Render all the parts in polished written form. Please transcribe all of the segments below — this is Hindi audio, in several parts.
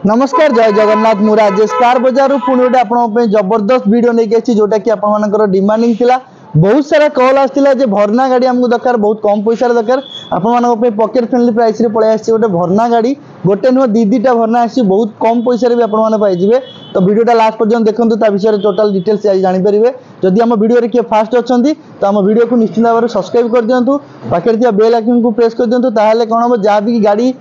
नमस्कार जय जगन्नाथ मु राजेश कार बजार पुणी गोटे आप जबरदस्त वीडियो नहीं जोटा कि आपर डिमांडिंग थिला बहुत सारा कॉल आसाला भरना गाड़ी आमको दरकार बहुत कम पैसा दरकार आप पकेट फ्रेंडली प्राइस रे पड़े आसी गोटे भरना गाड़ी गोटे नुह दीटा भरना आसी बहुत कम पैसा भी आपजे तो वीडियोटा लास्ट पर्यंत देखो विषय टोटाल डिटेल्स जानीपारे जदि आम वीडियो किए फास्ट अच्छा तो आम वीडियो को निश्चित भाव में सब्सक्राइब कर दिंतु पाखे बेल आइकन को प्रेस कर दिंतु ताहले कौन हम जहाँ भी गाड़ी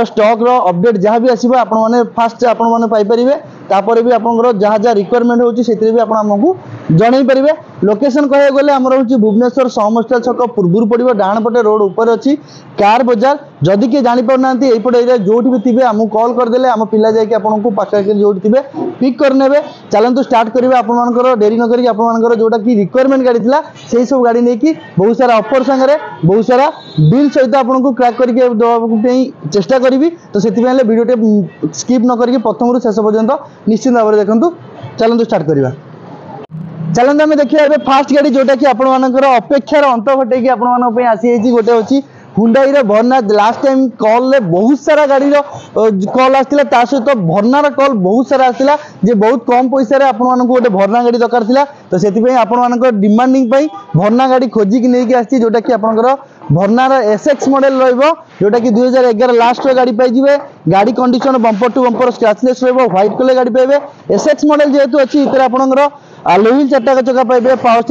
स्टॉक रो अपडेट जहाँ भी आसो आपने फास्ट आपरे तापर भी आपंकर जहाँ जहाँ रिक्वायरमेंट होती भी आपको जन पारे लोकेशन कह गले आम हूँ भुवनेश्वर सहमस्टाल छक पूर्व पड़ो डाण पटे रोड ऊपर अच्छी कार बजार जदि किए जापर ना यपट एरिया जो भी थे आमको कॉल करदे आम पिला जाकि आपको पाखे जो थे पिक करने चलतु स्टार्ट करेंगे आपर डेरी न करी आपर जोटा कि रिक्वायरमेंट गाड़ी थी से सब गाड़ी नहीं बहुत सारा ऑफर सांगे बहुत सारा बिल सहित आपको क्रैक करके देवाई चेष्टा करी तो से वीडियो स्किप न करके प्रथम शेष पर्यंत निश्चित भाव में देखूँ चलतु स्टार्ट करवा चलते आम देखिए फास्ट गाड़ी जोटा कि आपर अपेक्षार अंत घटे आप आसी गोटे अच्छी हुंडाई भरना लास्ट टाइम कॉल रे बहुत सारा गाड़ी कॉल आसाला सहित भरनार कॉल बहुत सारा आसाला बहुत कम पैसा रे आपको गोटे भरना गाड़ी दरकार थिला तो से आप डिमांडिंग भरना गाड़ी खोजिकी नहीं आसी जोटा कि आपंकर भरनार एसएक्स मॉडल रोटा कि 2011 लास्ट गाड़ी पाइबे गाड़ी condition bumper to bumper scratchless white colour गाड़ी पाइबे एसएक्स मॉडल जेहेतु अच्छी इतर आपंकर लोहिल चार्टा चक्का पाइबे पावर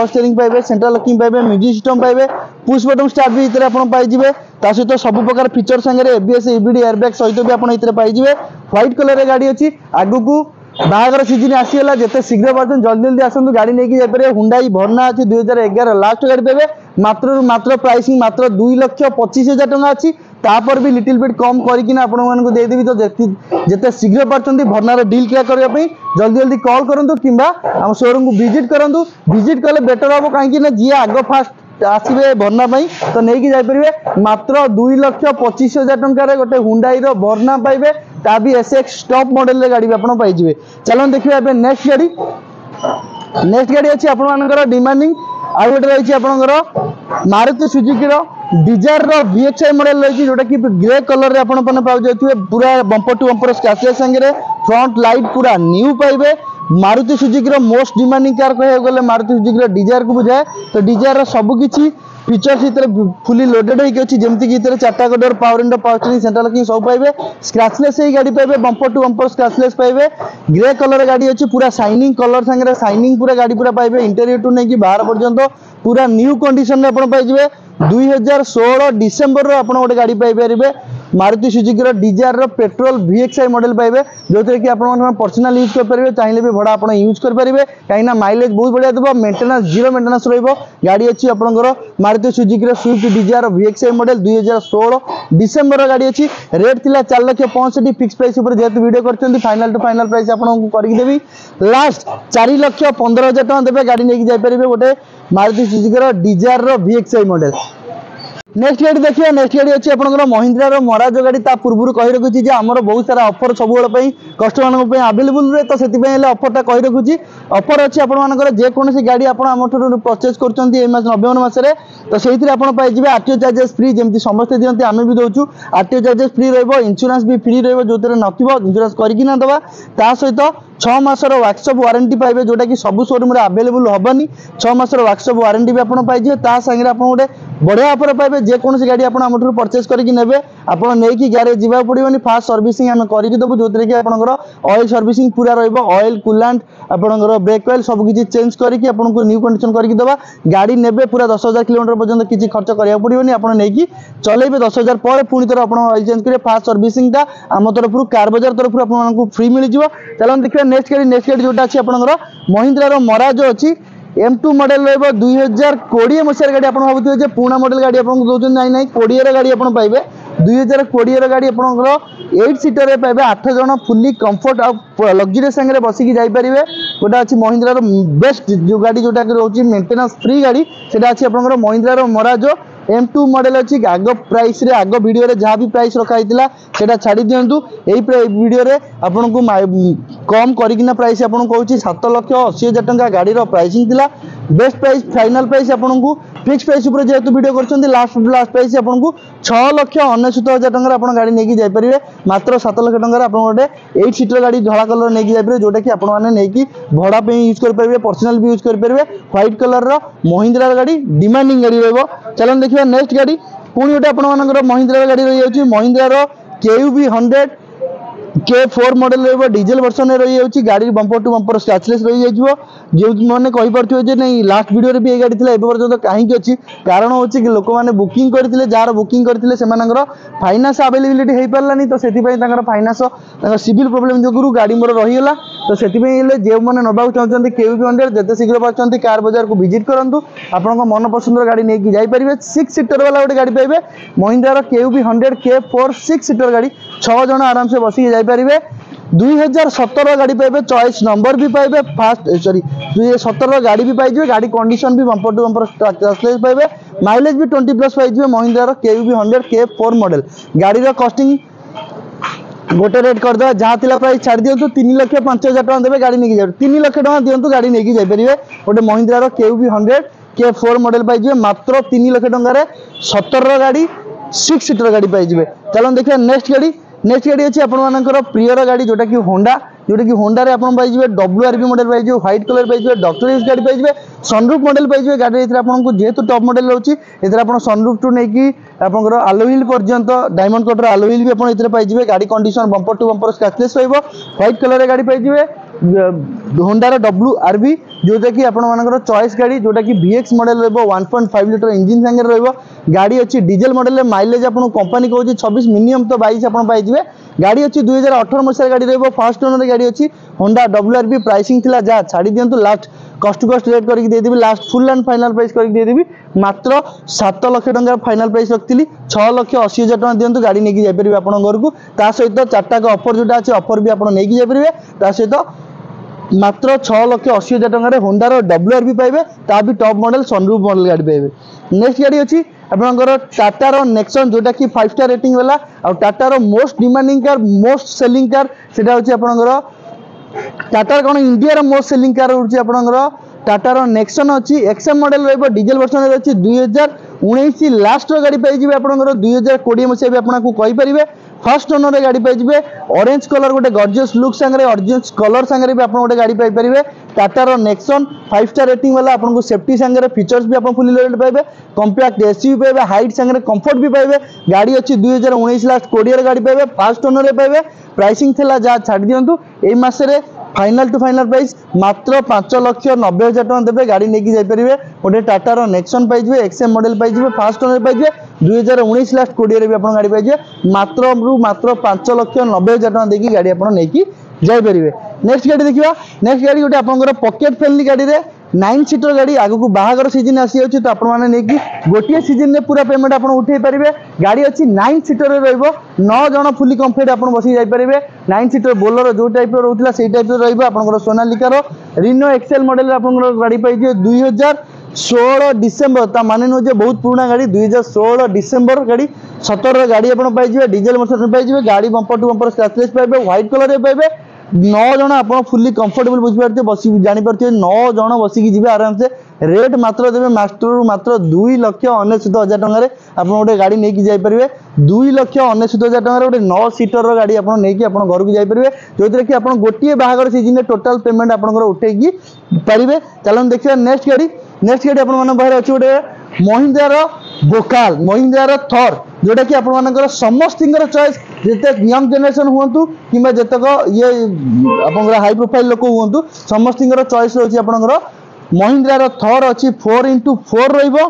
स्टीयरिंग पाइबे सेंट्रल लॉकिंग पाइबे म्यूजिक सिस्टम पाइबे पुश बटन स्टार्ट भी इतर आप पाइबे सहित सब प्रकार फीचर सांगे एबीएस ईबीडी एयरबैग सहित भी आप पाइबे व्हाइट कलर गाड़ी अच्छी आगू बाहर सीजन आसीगला जिते शीघ्र पार्थ जल्दी जल्दी आसतु गाड़ी नहीं जापर हुंडाई भरना अच्छी 2011 लास्ट गाड़ी पाइबे मात्र प्राइसिंग मात्र 2,25,000 टंका अच्छी तापर भी लिटिल बिट कम करके देदेवी तो जिते शीघ्र पार्टी भरनार डील क्लियर करने जल्दी जल्दी कॉल करूँ कि शोरूम को विजिट करूँ विजिट कले बेटर हम कहीं जी आग फास्ट आसवे भरना तो नहीं जापर मात्र 2,25,000 टंकार गोटे हुंडाई भरना पाइबे ता भी एसएक्स टॉप मॉडल गाड़ी भी आप पाइबे चलो देखिए नेक्स्ट गाड़ी अच्छी आपर डिमांडिंग आउ गोटे रही आपंकर Maruti Suzuki Dzire VXI model रही जोटा कि ग्रे कलर रे आपन पाउजे पूरा बंपर टू बंपर स्क्रैचेस संगे फ्रंट लाइट पूरा न्यू पाइबे Maruti Suzuki most demanding car कह गले मारुति सुजुकी डिजायर को बुझाए तो डिजायर सबकि फीचर्स इतने फुली लोडेड होती जमीक चार्टा door power window power steering central locking सब पाइबे स्क्रैचलेस ही गाड़ी पाइबे बंपर टू बंपर स्क्रैचलेस पाइबे ग्रे कलर गाड़ी अच्छी पूरा शाइनिंग कलर सांगे शाइनिंग पूरा गाड़ी पूरा पाइबे इंटेरियर टू नहीं बाहर पर्यंत पूरा न्यू कंडीशन में आप पाइबे 2016 डिसेम्बर आप गोटे गाड़ी पाइपर Maruti Suzuki Dzire petrol VXI model पाइबे जो कि आप पर्सनल यूज करेंगे चाहिए भी भड़ा आप यूज करेंगे कहीं माइलेज बहुत बढ़िया देव मेंटेनेंस जीरो मेंटेनेंस गाड़ी अच्छी आपंकर Maruti Suzuki Swift Dzire VXI model 2016 December गाड़ी अच्छी रेट थी 4,65,000 फिक्स प्राइस जेहतु वीडियो कर फाइनाल टू फाइनाल प्राइस आपको करदेवी लास्ट 4,15,000 टका देवे गाड़ी नहीं जापर गोटे Maruti Suzuki Dzire VXI model next गाड़ी देखिए नेक्स्ट गाड़ी अच्छी आपंकर महिंद्रा मराजो गाड़ी पूर्व कही रखुची आमर बहुत सारा ऑफर सब कस्टमर आवेलेबल रहे तो से ऑफरटा कही रखुची ऑफर अच्छी आपर जेकोसी गाड़ी आप परचेज कर नवेम्बर मसरे तो से पाइबे आरटीओ चार्जेस फ्री जमी समस्ते दिखते आम भी दौचु आरटीओ चार्जेस फ्री इंश्योरेंस भी फ्री जो इंश्योरेंस करना दवा ता सहित 6 मासर वर्कशॉप वारंटी पाइबे जोटा कि सब शोरूम अवेलेबल हेनी 6 मासर वर्कशॉप वारंटी भी आपड़ पाइबे ता सागे आप गोटे बढ़िया ऑफर पाइबे जेकोसी गाड़ी आप परचेज करके नेबे आपड़ नहीं गैरेज जावाक पड़ोनी फास्ट सर्विसिंग आम करके देवु जो कि आपंकर ऑयल सर्विसिंग पूरा ऑयल कूलांट आपंकर ब्रेक ऑयल सबकि चेंज करके आपको न्यू कंडीशन करके देवा गाड़ी नेबे पूरा 10,000 किलोमीटर पर्यंत किसी खर्च कराया पड़ोनी आप नहीं चलेबे 10,000 पर पुणी थर आप ऑयल चेंज करेंगे फास्ट सर्विसिंगटा आम तरफ कार बजार तरफ आपको फ्री मिल जाए चलो देखिए नेक्स्ट गाड़ी जोटा अच्छी आपंकर महिंद्रा मराजो अच्छी M2 मॉडल 2020 मसीह गाड़ी आप भावुए पुणा मॉडल गाड़ी आपको दौरान ना ना 20 गाड़ी आप पाइबे 2020 गाड़ी आपंकर 8 सीटर पाइबे 8 जन फुली कंफर्ट और लग्जरी सांगे बसिकी जापरेंगे गोटे अच्छी महिंद्रा बेस्ट जो गाड़ी जोटा रोचे मेंटेनेंस फ्री गाड़ी से अच्छी आपंकर महिंद्रा मराजो M2 मॉडल अच्छी आग प्राइस रे आग वीडियो रे जहाँ भी प्राइस रखाई सेटा छाड़ी दिंतु यही वीडियो रे आपन को कम करना प्राइस आपन कहूँ 7,80,000 टंका गाड़ी प्राइसिंग थिला बेस्ट प्राइस फाइनल प्राइस आपको फिक्स प्राइस ऊपर जेहेतु वीडियो करछन्ती लास्ट प्राइस आपको 6,99,000 टंका आप गाड़ी नहीं जापर मात्र 7 लाख टंका आप गोटे 8 सीटर गाड़ी धला कलर नहीं जापर जोटा कि आपने भड़ा यूज करेंगे पर्सनाल भी यूज करेंगे व्हाइट कलर महिंद्रा गाड़ी डिमांडिंग गाड़ी रही चलन देखिए नेक्स्ट गाड़ी पुणी गोटे आप महिंद्रा गाड़ी रही है महिंद्रा KUV 100 K4 मॉडल रही डीजल वर्सन रही है गाड़ी बंपर टू बंपर स्क्रैचलेस रही है जो मैंने कही पारे नहीं लास्ट वीडियो रे भी ये गाड़ी थी पर्यटन कहीं अच्छी कारण हूँ कि लोक मैंने बुकिंग करते जार बुकिंग करते फाइनान्स अवेलेबिलिटी हो पारानी तो से फाइनान्स सिविल प्रोब्लेम जो गाड़ी मोर रहीगला तो से जो मैंने नवाक चाहते KUV 100 जिते शीघ्र पार्टी कार बाजार को विजिट करूँ आप मन पसंद गाड़ी नहीं जापर 6 सीटर वाला गोटे गाड़ी पाइबे महिंद्रा KUV 100 K4 6 सीटर गाड़ी 6 जन आराम से बसिक जापर 2017 गाड़ी पाइबे चॉइस नंबर भी पाइबे फास्ट सॉरी 2017 गाड़ी भी पाइबे गाड़ी कंडीशन भी बंपर टू बंपर स्क्रैचलेस पाइबे माइलेज भी 20+ पाइबे महिंद्रा KUV 100 K4 मॉडल गाड़ी रो कॉस्टिंग गोटे रेट कर दे जहाँ थिला प्राइस छाड़ दियंतु 3,05,000 टका देबे गाड़ी नहीं जाय 3 लाख टका दियंतु गाड़ी नहीं जाय परिबे गोटे महिंद्रा रो KUV 100 K4 मॉडल पाइबे मात्र 3 लाख टका रे 17 गाड़ी 6 सीटर गाड़ी पाइबे चलो देखिए नेक्स्ट गाड़ी अच्छी आपर प्रियर गाड़ी जोटा कि होंडा रे आपन पाइबे WRV मॉडल पाइबे व्हाइट कलर पाइबे डॉक्टर यूज गाड़ी पाइबे सनरूफ मॉडल पाइबे गाड़ी आपको जेहेतु टॉप मॉडल रोची एथरे सनरूफ टू नहीं आपंकर आलोहिल पर्यंत डायमंड कटर आलोहिल भी आपन पाइबे गाड़ी condition bumper to bumper scratchless पाइबो व्हाइट कलर गाड़ी पाइबे होंडा WRV जोटा कि आपर चॉइस गाड़ी जोटा कि VX मॉडल रहिबो 1.5 लीटर इंजिन संगे रहिबो गाड़ी अच्छी डीजल मॉडल माइलेज आपको कंपनी कहूँ 26 मिनिमम तो 22 आप पाइबे गाड़ी अच्छी 2018 मसीहा गाड़ी रहिबो फर्स्ट ओनर गाड़ी अच्छी होंडा WRV प्राइसिंग थिला जा छाड़ी दियंतु लास्ट कस्ट टू कस्ट रेट करके दे देबी last full and final price करके दे देबी मात्र 7 लाख टंका फाइनल प्राइस रखती 6,80,000 टंका दियंतु गाड़ी नहीं जापर आप घर को ता सहित 4टा का ऑफर जोटा अच्छे ऑफर भी आप नहीं जापर ता सहित मात्र 6,80,000 टंका होंडा WRV पाइबे ता भी टॉप मॉडल सनरूफ मॉडल गाड़ी पाइबे नेक्स्ट गाड़ी अच्छी आपनकर टाटा नेक्सन जोटा कि 5 स्टार रेटिंग वाला और Tata most demanding car most selling car सेटा होची आपनकर टाटा कौन इंडिया मोस्ट सेलिंग कार होची आपनकर टाटा नेक्सन अच्छी XM मॉडल रहिबो डीजल वर्जन अच्छी 2019 लास्ट गाड़ी पाइबे आपनकर 2020 मसीहा भी आपको कहि परिबे फर्स्ट ओनर गाड़ी पाइबे ऑरेंज कलर गोटे गॉर्जियस लुक संगे ऑरेंज कलर संगे भी आपन गोटे गाड़ी पाइ परिबे टाटा नेक्सन 5 स्टार रेटिंग वाला आपको सेफ्टी संगे फीचर्स भी आप फुली लोडेड पाइबे कॉम्पैक्ट SUV पाइबे हाइट संगे कंफर्ट भी पाइबे गाड़ी अच्छी 2019 लास्ट 20 गाड़ी पाइबे फर्स्ट ओनर पाइबे प्राइसिंग थिला जा छाड़ दियंतु एई मासे फाइनल टू फाइनल प्राइस मात्र 5,90,000 टका देबे गाड़ी नहीं जापर गोटे टाटा नेक्सन पाइबे XM मॉडल पाइबे फर्स्ट ओनर पाइबे 2019 लास्ट 20 भी आप गाड़ी पाइबे मात्र 5,90,000 टका देकी गाड़ी आप नहीं जापर नेक्स्ट गाड़ी देखिए नेक्स्ट गाड़ी गोटे आप पॉकेट फ्रेंडली गाड़ी रे 9 सीटर गाड़ी आगु बाहागर सीजन आसी अच्छी तो आपने गोटे सीजन में पूरा पेमेंट आप उठे पारे गाड़ी अच्छी 9 सीटर रहिबो 9 जन फुली कम्फर्ट आप बसी जापर 9 सीटर बोलर जो टाइप रोला से टाइप रहा सोनालिकार रिनो XL मॉडल आप गाड़ी पाइबे 2016 डिसेम्बर ता माने नुहे बहुत पुराना गाड़ी 2016 डिसेम्बर गाड़ी 17 गाड़ी आप पाइबे डीजल मोटर पाइबे गाड़ी बंपर टू बंपर स्क्रैचलेस पाइबे व्हाइट कलर पाइबे 9 जन आप फुली कंफर्टेबल बुझीपारे बस जापर 9 जन बसिकी जी आराम से रेट मात्र देवे मास्टर मात्र 2,99,000 टंका आप गोटे गाड़ी नहीं जापर 2,99,000 टंका गोटे 9 सीटर गाड़ी आप घर को जापर जो कि आप गोटे बाहागर सीजन टोटाल पेमेंट आप उठेकी पारे चलो देखिए नेक्स्ट गाड़ी आप अच्छे गोटे महिंद्रा बोकाल महिंद्रा थर जोटा कि आप समस्त चॉइस जिते यंग जनरेशन हूँ कि जितक ये आप हाई प्रोफाइल लोक हूँ समस्त चॉइस रही है महिंद्रा थर अच्छी 4x4 रहा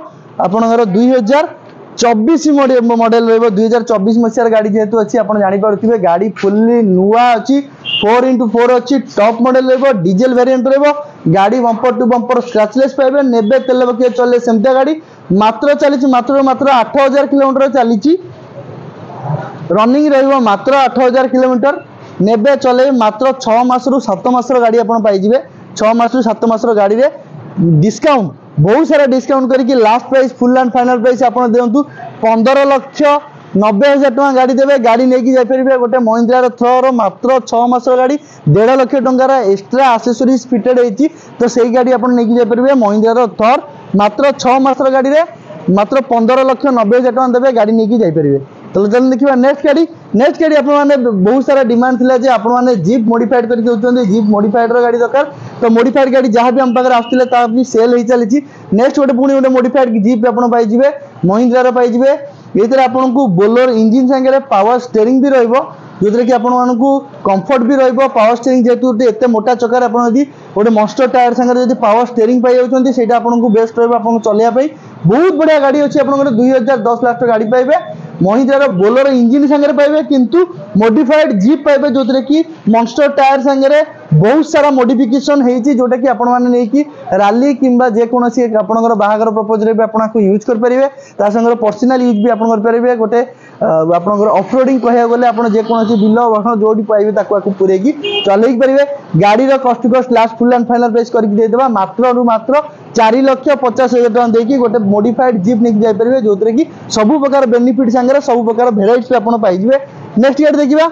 2024 मॉडल रहा 2024 मसीहार गाड़ी जेहेतु अच्छी आप जानीपे गाड़ी फुल्ली नुआ अच्छी 4x4 अच्छी टॉप मॉडल रहा डीजल वेरिएंट रहा गाड़ी बंपर टू बंपर स्क्रैचलेस पाइबे नेबे तेल पके चले सेमती गाड़ी मात्र चली मात्र 8,000 किलोमीटर चली रनिंग रहिबो मात्र 8,000 किलोमीटर नेबे चले मात्र 6 मास रु 7 मास गाड़ी आप पाइबे 6 मास रु 7 मास गाड़ी रे डिस्काउंट बहुत सारा डिस्काउंट करके last price full and final price आप दिंतु 15,00,000 90,000 टका गाड़ी देवे गाड़ी नहीं जापर गोटे महिंद्रा थर मात्र 6 मास गाड़ी 1.5 लाख टकर एक्सट्रा एक्सेसरीज फिटेड होती तो सही गाड़ी आप नहीं जापर महिंद्रा थर मात्र 6 मास गाड़ी रे मात्र 15,90,000 टका देवे गाड़ी नहीं जापर। तो चलो देखिए नेक्स्ट गाड़ी आपने बहुत सारा डिमांड थिला जे आपने जीप मॉडिफाइड करके होचंदी जीप मॉडिफाइड रो गाड़ी दरकार तो मॉडिफाइड गाड़ी जहां भी हम पाकर आस्तिले ता भी सेल ही चली नेक्स्ट गोटे पुणी गोटे मॉडिफाइड जीप आपन पाई जिवे महिंद्रा रो पाई जिवे एतरे आपन को बोलेरो इंजन संगे पावर स्टीयरिंग भी रहइबो जोथरे कि आपन मानन को कंफर्ट भी रहइबो पावर स्टीयरिंग जेतु एते मोटा चकार आपन यदि गोटे मॉन्स्टर टायर संगे यदि पावर स्टीयरिंग पाई जाउछंती सेटा आपन को बेस्ट रहइबो आपन चलिया पई बहुत बढ़िया गाड़ी अछि आपन 2010 लाख गाड़ी पाइबे महिंद्रा बोलेरो इंजन संगे पाइबे किंतु मॉडिफाइड जीप पाइबे जोथरे कि मॉन्स्टर टायर संगे बहुत सारा मॉडिफिकेशन हेची जोटा कि आपण माने नै कि रैली किंबा जे कोनोसी आपनकर बाहागर प्रपोज रे भी आपण को यूज कर परिबे ता संगे पर्सनल यूज भी आपण कर परिबे गोटे आपनकर ऑफ रोडिंग कहया गले आपण जे कोनोसी बिल वहन जोडी पाइबे ताको आकु पुरे की चलै परिबे गाड़ी रो cost cost last full and final price करके दे देबा मात्र 4,50,000 टका देकी गोटे मॉडिफाइड जीप निक जाय परिबे जोतरे कि सब प्रकार बेनिफिट संगे सब प्रकार वेराइटीज आपण पाइ जिवे। नेक्स्ट गाड़ी देखिबा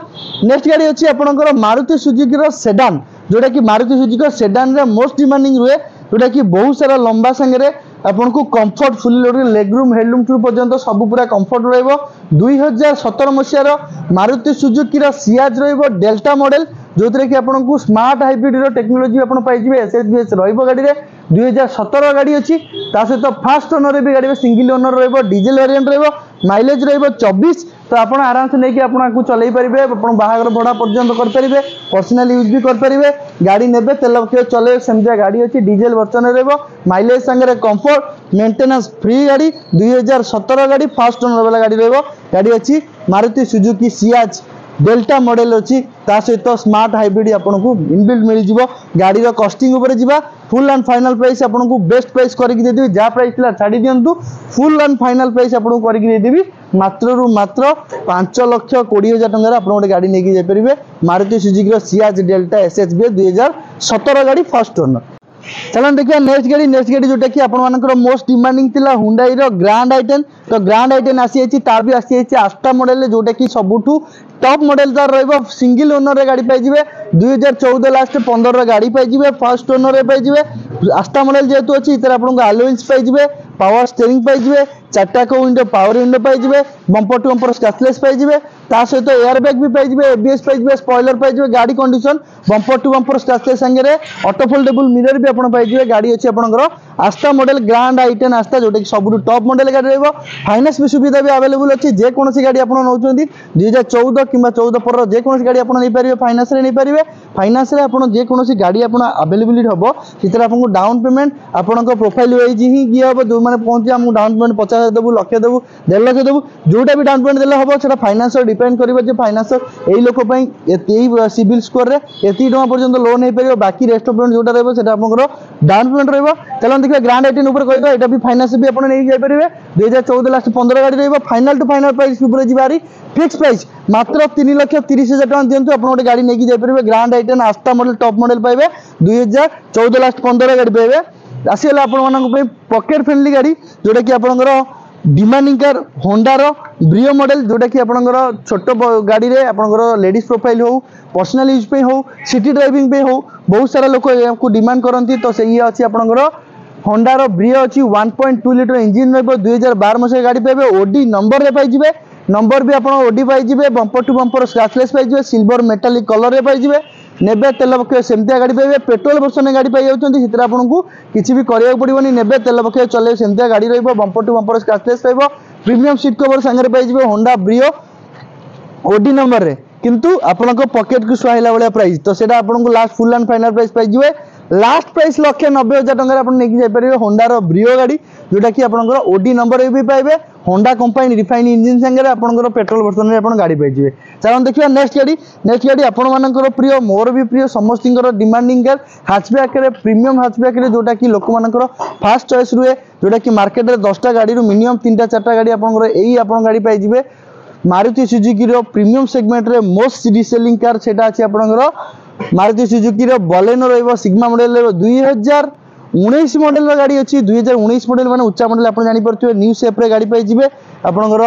नेक्स्ट गाड़ी अछि आपनकर मारुति सुजुकी रो सेडान जोटा कि मारुति सुजुकी रो सेडान रे मोस्ट डिमांडिंग रुए जोटा कि बहुत सारा लंबा संगे आपन को comfort full load leg room headroom टू पर्यंत सब पूरा कंफर्ट रहइबो 2017 मसिया रो मारुति सुजुकी रो सियाज रहइबो डेल्टा मॉडल जोतरे कि आपन को स्मार्ट हाइब्रिड रो टेक्नोलॉजी आपन पाइ जिवे एसएचबीएस रहइबो गाड़ी रे 2017 गाड़ी अछि ता सहित फास्ट ओनर रे भी गाड़ी सिंगल ओनर रहइबो डीजल वेरिएंट रहइबो माइलेज रहइबो 24 तो आपण आराम से लेके आपण को चलै परिबे आपण बाहागर बड़ा पर्यंत कर परिबे पर्सनल यूज भी कर परिबे गाड़ी नेबे तेल के चले सेमजा गाड़ी अछि डीजल वर्जन रहइबो माइलेज संगे कंफर्ट मेंटेनेंस फ्री गाड़ी 2017 गाड़ी फास्ट ओनर वाला गाड़ी रहइबो गाड़ी अछि Maruti Suzuki Ciaz delta model अछि ता सहित स्मार्ट हाइब्रिड आपन को इनबिल्ट मिल जिवो गाड़ी रो कॉस्टिंग ऊपर जिबा फुल एंड फाइनल प्राइस आपन को बेस्ट प्राइस करके दे देबी जा प्राइस ला छाडी दियंतु फुल एंड फाइनल प्राइस आपन को करके दे देबी मात्र 5,20,000 टका आपन गोटे गाड़ी नेकी जाय परिबे मारुति सुजुकी रो सियाज डेल्टा एसएचबी 2017 गाड़ी फर्स्ट ओनर। चलो देखिए नेक्स्ट गाड़ी जोटा कि आपण मानकर मोस्ट डिमांडिंग थिला हुंडई रो ग्रैंड आइटेन तो ग्रैंड आइटेन आसी अछि ता भी आसी अछि आस्टा मॉडल जोटा कि सबुठू टॉप मॉडल तार रहइबो सिंगल ओनर रे गाड़ी पाइ जिवे 2014 लास्ट 15 रे गाड़ी पाइ जिवे फर्स्ट ओनर रे पाइ जिवे आस्टा मॉडल जेतु अछि इतर आपण को अलोइंस पाइ जिवे पावर स्टीयरिंग पाइ जिवे चारटा को विंडो पावर विंडो पाइ जिवे बम्पर टू बम्पर स्क्रैचलेस पाइ जिवे ता सहित एयर बैग भी पाइ जिवे एबीएस पाइ जिवे स्पॉइलर पाइ जिवे गाड़ी condition bumper to bumper scratchless संगे ऑटो फोल्डेबल मिरर भी आपण पाइ जिवे गाड़ी अछि आपनकर आस्था मॉडल ग्रैंड आइटेन आस्था जोटा कि सबुठू टॉप मॉडल गाड़ी रहइबो फाइनेंस भी सुविधा भी अवेलेबल अछि जे कोनोसी गाड़ी आपण नउचंदी 2014 किंबा 14 पर जे कोनोसी गाड़ी आपण नै परिबे फाइनेंस रे नै परिबे फाइनेंस रे आपण जे कोनोसी गाड़ी आपण अवेलेबिलिटी हबो सितर आपण को डाउन पेमेंट आपण को प्रोफाइल वाइज ही गिय हबो जो माने पहुंची हम डाउन पेमेंट 50,000 देबु लाख देबु 1.5 लाख देबु जोटा भी डाउन पेमेंट देले हबो सेटा फाइनेंस डिपेंड करिवो जे फाइनेंस एई लोक पई एई सिविल स्कोर रे एती टका पर्यंत लोन हे परिबो बाकी रेस्ट पेमेंट जोटा रहबो सेटा आपनकर डाउन पेमेंट रहबो। चलो देखिए ग्रैंड आइटेन ऊपर कहतो एटा भी फाइनेंस भी आपण नै जाय परिबे 2014 लास्ट 15 गाड़ी रहबो फाइनल टू फाइनल प्राइस ऊपर जिबारी फिक्स प्राइस मात्र 3,30,000 टका दियंतु आपण गोटे गाड़ी नेकी जाय परिबे ग्रैंड आइटेन आस्था मॉडल टॉप मॉडल पाइबे 2014 लास्ट 15 गाड़ी पाइबे आसीला आपण मानक पे पॉकेट फ्रेंडली गाड़ी जोटा कि आपनकर डिमांडिंग कार होंडा रो ब्रियो मॉडल जोटा कि आपनकर छोट गाड़ी रे आपनकर लेडीज प्रोफाइल हो पर्सनल यूज पे हो सिटी ड्राइविंग पे हो बहुत सारा लोक को डिमांड करंती तो से ये अछि आपनकर होंडा रो ब्रियो अछि 1.2 लीटर इंजन रहबो 2012 मसे गाड़ी पाइबे ओडी नंबर रे पाइ जिवे नंबर भी आपण ओडी पाइ जिवे बम्पर टू बम्पर स्क्रैचलेस पाइ जिवे सिल्वर मेटालिक कलर रे पाइ जिवे नेबे तेल पके सेमतिया गाड़ी पाइबे पेट्रोल वर्जन गाड़ी पाइ जाउछंती हितरा आपन को किछि भी करिया पड़िबोनी नेबे तेल पके चले सेमतिया गाड़ी रहइबो बम्पर टू बम्पर स्क्रैचलेस रहइबो प्रीमियम सीट कवर संगे पाइ जिवे होंडा ब्रियो ओडी नंबर रे किंतु आपन को पॉकेट को सुहाइला वाला प्राइस तो सेटा आपन को last full and final price पाइ जिवे लास्ट प्राइस 1,90,000 टका आपण नेकी जाय परिबे होंडा रो ब्रियो गाड़ी जोटा कि आपनकर ओडी नंबर भी पाइबे होंडा कंपनी रिफाइन इंजन संगे आपनकर पेट्रोल वर्जन रे आपण गाड़ी पाइ जिवे। चलो देखिया नेक्स्ट गाड़ी आपण मानकर प्रिय मोर भी प्रिय समस्तिंकर डिमांडिंग कार हैचबैक रे प्रीमियम हैचबैक रे जोटा कि लोक मानकर फास्ट चॉइस रुए जोटा कि मार्केट रे 10टा गाड़ी रो मिनिमम 3टा 4टा गाड़ी आपनकर एई आपण गाड़ी पाइ जिवे मारुति सुजुकी रो प्रीमियम सेगमेंट रे मोस्ट रीसेलिंग कार सेटा अछि आपनकर मारुति सुजुकी रो बलेनो रहइबो सिग्मा मॉडल रो 2019 मॉडल रो गाड़ी अछि 2019 मॉडल माने उच्चा मॉडल आपण जानि परथुए न्यू शेप रे गाड़ी पाइ जिवे आपनकर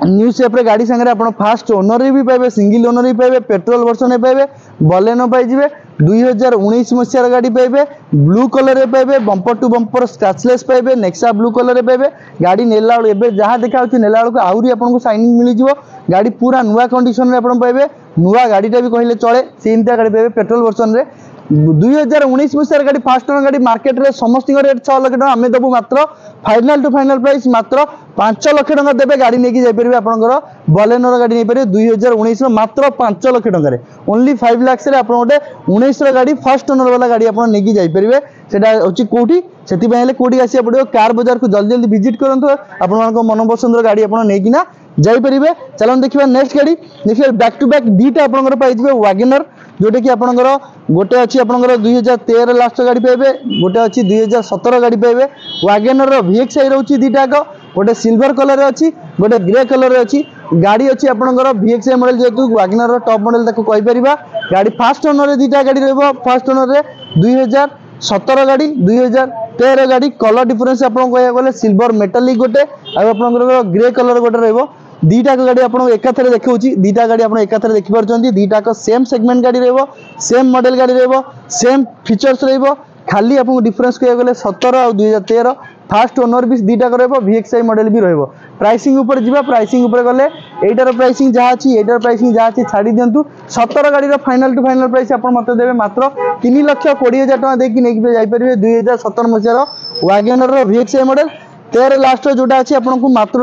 न्यू शेप रे गाड़ी संगे आप फास्ट ओनर भी पाइबे सिंगल ओनर भी पाइबे पेट्रोल वर्जन पाइबे बलेनो पाइबे 2019 मसीहार गाड़ी पाइबे ब्लू कलर रे पाइबे बंपर टू बंपर स्क्रैचलेस पाइबे नेक्सा ब्लू कलर रे पाइबे गाड़ी नेला एबे जहाँ देखा नेला बेलू आहरी आपको शाइनिंग मिल जाव गाड़ी पूरा नुआ कंडीशन रे आपण पाइबे नुआ गाड़ीटा भी कहले चले सेमता गाड़ी पाइबे पेट्रोल वर्जन रे 2019 मसीहार गाड़ी फास्ट ओनर गाड़ी मार्केट रे समस्त रेट 6 लाख टका आमे देबू मात्र फाइनल टू फाइनल प्राइस मात्र 5 लाख टका देबे गाड़ी नेकी जाई परिबे आपनकर बलेनोर गाड़ी नै परिबे 2019 रो मात्र 5 लाख टका रे ओनली 5 लाख रे आपन ओटे 19 रो गाड़ी फर्स्ट ओनर वाला गाड़ी आपन नेकी जाई परिबे सेटा होची कोठी सेति पहिले कोठी आसी पड़ियो कार बाजार को जल्दी जल्दी विजिट करंतु आपन मानको मन पसंद रो गाड़ी आपन नेकी ना जाई परिबे चलन देखिबा नेक्स्ट गाड़ी देखिबा बैक टू बैक दीटा आपनकर पाइ जिबे वैगनर जोटे कि आपनकर गोटे अछि आपनकर 2013 लास्ट गाड़ी पाइबे गोटे अछि 2017 गाड़ी पाइबे वैगनर रो VXI रहउची दीटा को गोटे सिल्वर कलर रे अछि गोटे ग्रे कलर रे अछि गाड़ी अछि आपनकर VXI मॉडल जेतु वैगनर रो टॉप मॉडल ताको कहि परिबा गाड़ी फास्ट ओनर रे दीटा गाड़ी रहबो फर्स्ट ओनर रे 2017 गाड़ी 2013 गाड़ी कलर डिफरेंस आपन कहया गले सिल्वर मेटालिक गोटे आ आपनकर ग्रे कलर गोटे रहबो दीटा गाड़ी आपन एकाथरे देखौची दीटा गाड़ी आपन एकाथरे देखि परचंती दीटा को सेम सेगमेंट गाड़ी रहबो सेम मॉडल गाड़ी रहबो सेम फीचर्स रहबो खाली आपन डिफरेंस कहया गले 17 और 2013 फास्ट ओनर भी दीटा को रहबो VXI मॉडल भी रहबो प्राइसिंग ऊपर जिबा प्राइसिंग ऊपर गले एटार प्राइसिंग जहा अछि एटार प्राइसिंग जहा अछि छाडी दियंतु 17 गाड़ी रो फाइनल टू फाइनल प्राइस आपन मते देबे मात्र 3,20,000 टका देकी नेकी जाई परिबे 2017 मसिया रो वैगनर रो VXI मॉडल 13 लास्ट जोटा अछि आपन को मात्र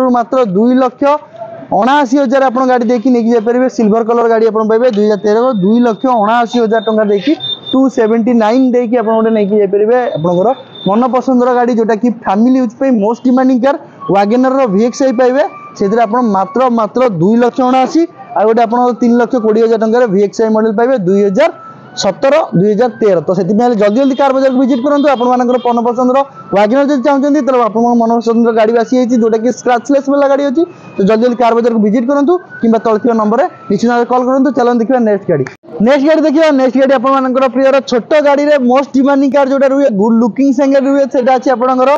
2,79,000 आपन गाड़ी देखि नेकी जाई परिबे सिल्वर कलर गाड़ी आपन पाइबे 2013 को 2,79,000 टका देखि 279 देकी आपन ओटे नेकी जाई परिबे आपनकर मन पसंद रो गाड़ी जोटा कि फैमिली यूज पे मोस्ट डिमांडिंग कार वैगनर रो VXI पाइबे सेतिर आपन मात्र 2,79,000 आ गोटे आपन 3,20,000 टका रे VXI मॉडल पाइबे 2017 2013 तो सेति पहिले जल्दी जल्दी कार बाजार को विजिट करंतु आपन मानकर मन पसंद रो वैगनर जे चाहउचंती त आपन मन पसंद रो गाड़ी आसी आइची जोटा कि स्क्रैचलेस वाला गाड़ी अछि तो जल्दी जल्दी कार बाजार को विजिट करंतु किबा तळथिया नंबर रे निश्चित कॉल करंतु चलन देखिबा नेक्स्ट गाड़ी देखिबा नेक्स्ट गाड़ी आपन मानकर प्रिय रो छोट गाड़ी रे मोस्ट डिमांडिंग कार जोटा रुए गुड लुकिंग संगे रुए सेटा अछि आपनकर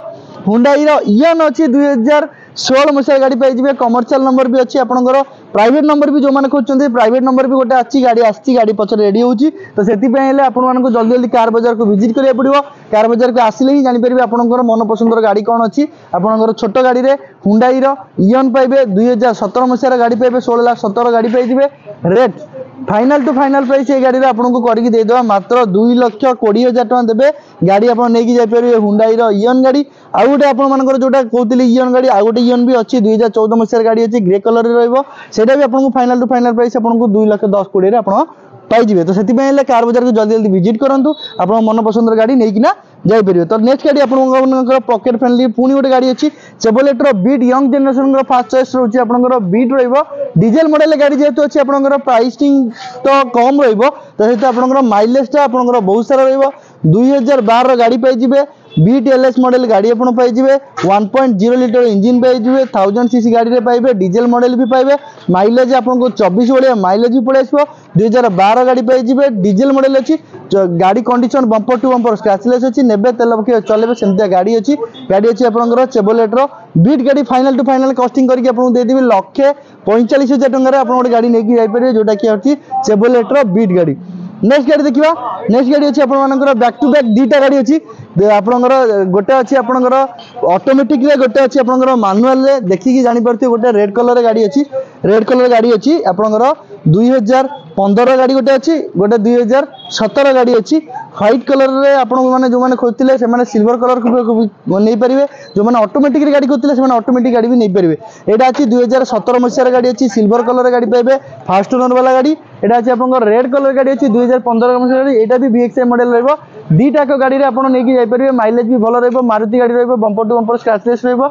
हुंडई रो इयन अछि 2016 मसिया गाड़ी पाइ जिबे कमर्शियल नंबर भी अछि आपनकर प्राइवेट नंबर भी जो माने खोजचंती प्राइवेट नंबर भी गोटे अछि गाड़ी आछि गाड़ी पछर रेडी होउची तो सेति पहिले आपन मानको जल्दी जल्दी कार बाजार को विजिट करिया पड़िबो कार बाजार को आसिले ही जानि परिबे आपनकर मन पसंद रो गाड़ी कोन अछि आपनकर छोट गाड़ी रे हुंडई रो इयन पाइबे 2017 मसिया गाड़ी पाइबे 16,17 गाड़ी पाइ जिबे rate final to final price ये गाड़ी रे आपन को करिक दे देबा मात्र 2,20,000 टका देबे गाड़ी आपन नेकी जाय परिबे हुंडई रो इयन गाड़ी आ गोटे आपन मानकर जोटा कहउतली इयन गाड़ी आ गोटे इयन भी अछि 2014 मसिया गाड़ी अछि ग्रे कलर रे रहइबो सेटा भी आपन को फाइनल टू फाइनल प्राइस आपन को 2,10,20,000 रे आपन पाइ जिवे तो सेति पहिले कार बाजार को जल्दी जल्दी विजिट करंतु आपन मन पसंद रो गाड़ी नेकी ना जाय परिबे तो नेक्स्ट गाड़ी आपन पॉकेट फ्रेंडली पुनी गोटे गाड़ी अछि चेवलेट रो बीट यंग जनरेशन रो फास्ट चॉइस रहउची आपन बीट रहइबो डीजल मॉडल गाड़ी जेतु अछि आपन प्राइसिंग तो कम रहइबो तो हेतु आपन माइलेज ता आपन बहुत सारा रहइबो 2012 रो गाड़ी पाइ जिवे बीट LS मॉडल गाड़ी आपन पाइ जिवे 1.0 लीटर इंजन पाइ जिवे 1000 सीसी गाड़ी रे पाइबे डीजल मॉडल भी पाइबे माइलेज आपन को 24 बड़िया माइलेज भी पड़ेसबो 2012 गाड़ी पाइ जिवे डीजल मॉडल अछि गाड़ी condition bumper to bumper scratchless अछि नेबे तेल पके चलेबे सेमतिया गाड़ी अछि आपन चेवलेट रो बीट गाड़ी फाइनल टू फाइनल कॉस्टिंग करके आपन दे देबे 1,45,000 टका रे आपन गाड़ी नेकी जाय परिबे जोटा कि अछि चेवलेट रो बीट गाड़ी नेक्स्ट गाड़ी देखिबा नेक्स्ट गाड़ी अछि आपन मानकर बैक टू बैक दीटा गाड़ी अछि आपनकर गोटे अछि आपनकर ऑटोमेटिक रे गोटे अछि आपनकर मैनुअल रे देखि कि जानि परथि गोटे रेड कलर रे गाड़ी अछि रेड कलर गाड़ी अछि आपनकर 2015 गाड़ी गोटे अछि गोटे 2017 गाड़ी अछि व्हाइट कलर रे आपन माने जो माने खोजतिले से माने सिल्वर कलर को नै परिबे जो माने ऑटोमेटिक रे गाड़ी खोजतिले से माने ऑटोमेटिक गाड़ी भी नै परिबे एटा अछि 2017 मसिया रे गाड़ी अछि सिल्वर कलर रे गाड़ी पाइबे फास्ट ओनर वाला गाड़ी एटा अछि आपन रेड कलर गाड़ी अछि 2015 मसिया गाड़ी एटा भी VXI मॉडल रहबो दीटा को गाड़ी रे आपन नेकी जाय परिबे माइलेज भी भलो रहबो मारुति गाड़ी रहबो बंपर टू बंपर स्क्रैचलेस रहबो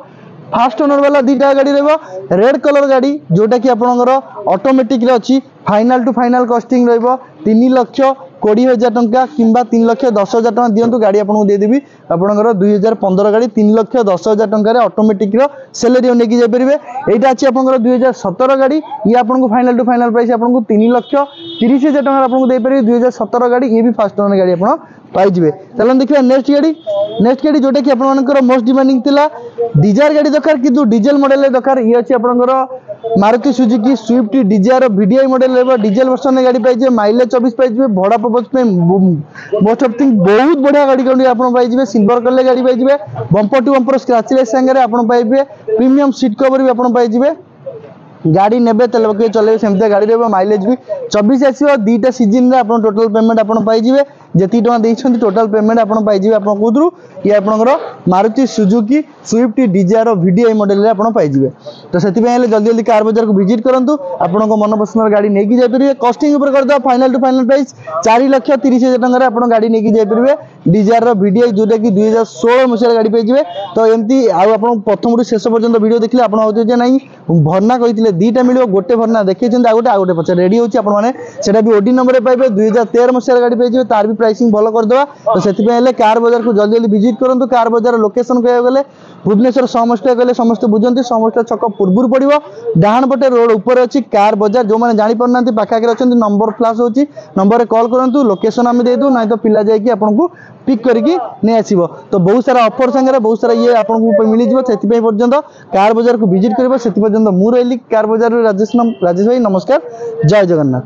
फास्ट ओनर वाला दीटा गाड़ी रहबो रेड कलर गाड़ी जोटा कि आपनकर ऑटोमेटिक रे अछि फाइनल टू फाइनल कॉस्टिंग रहबो 3,20,000 टका किंबा 3,10,000 टका दियंतु गाड़ी आपन दे देबी आपनकर 2015 गाड़ी 3,10,000 टका रे ऑटोमेटिक रो सैलरी नेकी जाय परिबे एटा अछि आपनकर 2017 गाड़ी ये आपन को फाइनल टू फाइनल प्राइस आपन को 3,30,000 टका आपन को दे परिबे 2017 गाड़ी ये भी फास्ट ओनर गाड़ी आपन पाइ जिवे चलन देखिबा नेक्स्ट गाड़ी जोटा कि आपन मानकर मोस्ट डिमांडिंग थिला डिजायर गाड़ी दरकार किंतु डीजल मॉडल रे दरकार ये अछि आपनकर Maruti Suzuki Swift Dzire VDI model रहबो डीजल वर्जन गाड़ी पाइजे माइलेज 24 पाइजे भड़ा पर्पस पे मोस्ट ऑफ थिंग बहुत बढ़िया गाड़ी कोन आपण पाइजे सिल्वर कलर गाड़ी पाइजे बम्पर टू बम्पर स्क्रैचलेस संगे आपण पाइबे प्रीमियम सीट कवर भी आपण पाइजे गाड़ी नेबे तेल पके चलेबे सेमते गाड़ी रहबो माइलेज भी 24 आसीबो दीटा सीजन रे आपण टोटल पेमेंट आपण पाइजिबे जेती टका देइछन्ती टोटल पेमेंट आपण पाइजिबे आपण कोदरु ये आपनकर Maruti Suzuki Swift Dzire VDI model रे आपण पाइजिबे तो सेति पय जल्दी जल्दी कार बाजार को विजिट करंतु आपनको मन पसंद गाड़ी नेकी जाय परिबे कॉस्टिंग ऊपर कर दो फाइनल टू फाइनल प्राइस 4,30,000 टका रे आपण गाड़ी नेकी जाय परिबे डिजायर VDI जोटा कि 2016 मसिया गाड़ी पाइजिबे तो एमती आ आपण प्रथम रु शेष पर्यंत वीडियो देखले आपण होते जे नाही भरना कहितले दीटा मिलियो गोटे भरना देखैछन आ गोटे पछ रेडी होची आपण माने सेटा भी ओडी नंबर रे पाइबे 2013 मसिया गाड़ी पाइजिबे तार भी प्राइसिंग भलो कर देबा तो सेति पय ले कार बाजार को जल्दी जल्दी विजिट करंतु कार बाजार लोकेशन कहे गले भुवनेश्वर समस्या गले समस्त बुझंती समस्त छक पूर्वुर पड़िबो डाहाण पटे रोड ऊपर अछि कार बाजार जो माने जानि परनांती पाखाके रछंती नंबर फ्लैश होची नंबर रे कॉल करंतु लोकेशन हम दे दू नै तो पिला जाय कि आपन को पिक करके नै आसीबो तो बहुत सारा ऑफर संगे बहुत सारा ये आपन को मिलि जिवो सेति पय पर्यंत कार बाजार को विजिट करबो सेति पर्यंत मु रहली कार बाजार राजेश भाई नमस्कार जय जगन्नाथ।